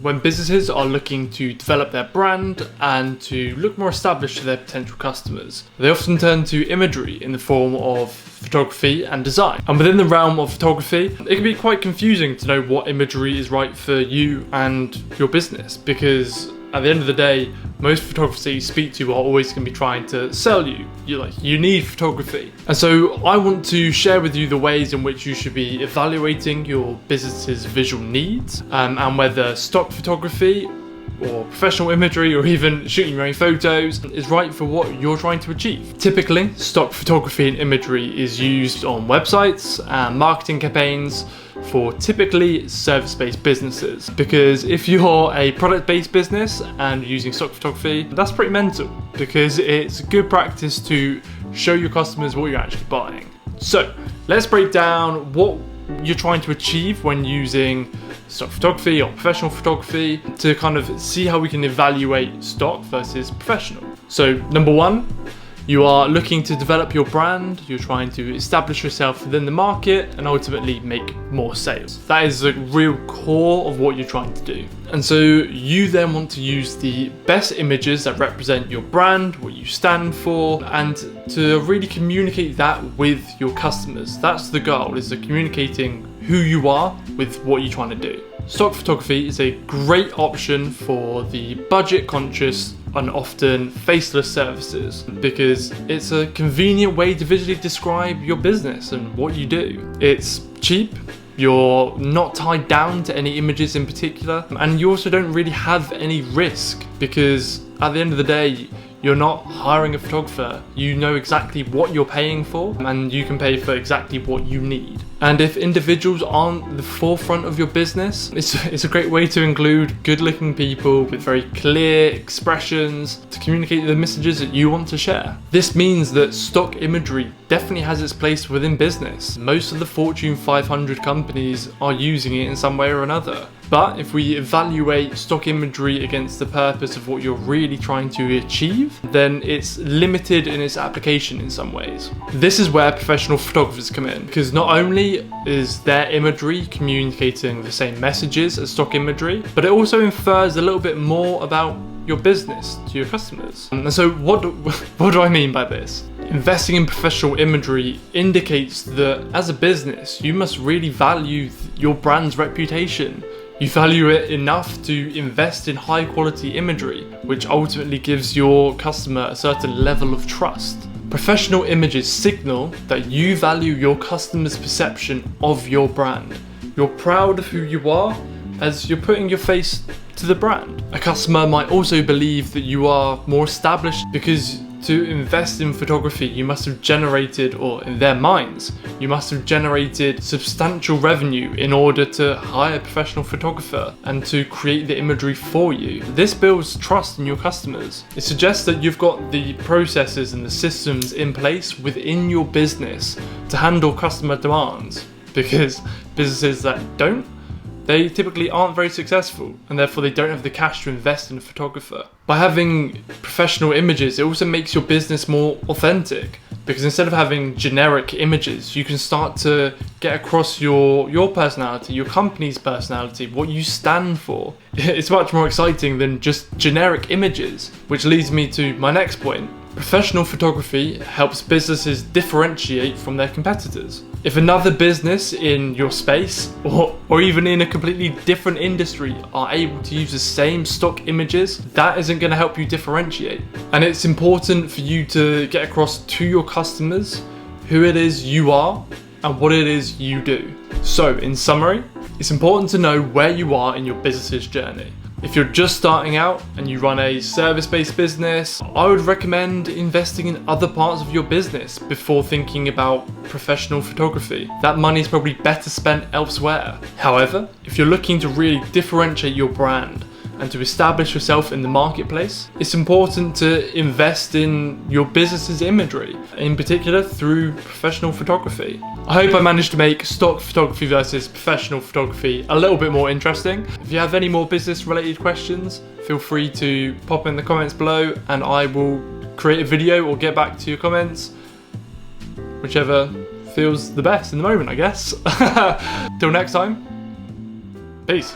When businesses are looking to develop their brand and to look more established to their potential customers, they often turn to imagery in the form of photography and design. And within the realm of photography, it can be quite confusing to know what imagery is right for you and your business, because at the end of the day, most photographers that you speak to are always going to be trying to sell you. You need photography. And so I want to share with you the ways in which you should be evaluating your business's visual needs, and whether stock photography or professional imagery or even shooting your own photos is right for what you're trying to achieve. Typically, stock photography and imagery is used on websites and marketing campaigns for typically service-based businesses, because if you're a product-based business and using stock photography, that's pretty mental, because it's good practice to show your customers what you're actually buying. So let's break down what you're trying to achieve when using stock photography or professional photography to kind of see how we can evaluate stock versus professional. So number one, you are looking to develop your brand, you're trying to establish yourself within the market and ultimately make more sales. That is the real core of what you're trying to do. And so you then want to use the best images that represent your brand, what you stand for, and to really communicate that with your customers. That's the goal, is communicating who you are with what you're trying to do. Stock photography is a great option for the budget conscious and often faceless services, because it's a convenient way to visually describe your business and what you do. It's cheap, you're not tied down to any images in particular, and you also don't really have any risk, because at the end of the day, you're not hiring a photographer. You know exactly what you're paying for, and you can pay for exactly what you need. And if individuals aren't the forefront of your business, it's a great way to include good-looking people with very clear expressions to communicate the messages that you want to share. This means that stock imagery definitely has its place within business. Most of the Fortune 500 companies are using it in some way or another. But if we evaluate stock imagery against the purpose of what you're really trying to achieve, then it's limited in its application in some ways. This is where professional photographers come in, because not only is their imagery communicating the same messages as stock imagery, but it also infers a little bit more about your business to your customers. And so what do I mean by this? Investing in professional imagery indicates that as a business, you must really value your brand's reputation. You value it enough to invest in high quality imagery, which ultimately gives your customer a certain level of trust. Professional images signal that you value your customer's perception of your brand. You're proud of who you are as you're putting your face to the brand. A customer might also believe that you are more established, because to invest in photography, you must have generated, or in their minds, you must have generated substantial revenue in order to hire a professional photographer and to create the imagery for you. This builds trust in your customers. It suggests that you've got the processes and the systems in place within your business to handle customer demands, because businesses that don't, they typically aren't very successful, and therefore they don't have the cash to invest in a photographer. By having professional images, it also makes your business more authentic, because instead of having generic images, you can start to get across your personality, your company's personality, what you stand for. It's much more exciting than just generic images, which leads me to my next point. Professional photography helps businesses differentiate from their competitors. If another business in your space, or even in a completely different industry, are able to use the same stock images, that isn't going to help you differentiate. And it's important for you to get across to your customers who it is you are and what it is you do. So, in summary, it's important to know where you are in your business's journey. If you're just starting out and you run a service-based business, I would recommend investing in other parts of your business before thinking about professional photography. That money is probably better spent elsewhere. However, if you're looking to really differentiate your brand and to establish yourself in the marketplace, it's important to invest in your business's imagery, in particular through professional photography. I hope I managed to make stock photography versus professional photography a little bit more interesting. If you have any more business related questions, feel free to pop in the comments below and I will create a video or get back to your comments, whichever feels the best in the moment, I guess. Till next time, peace.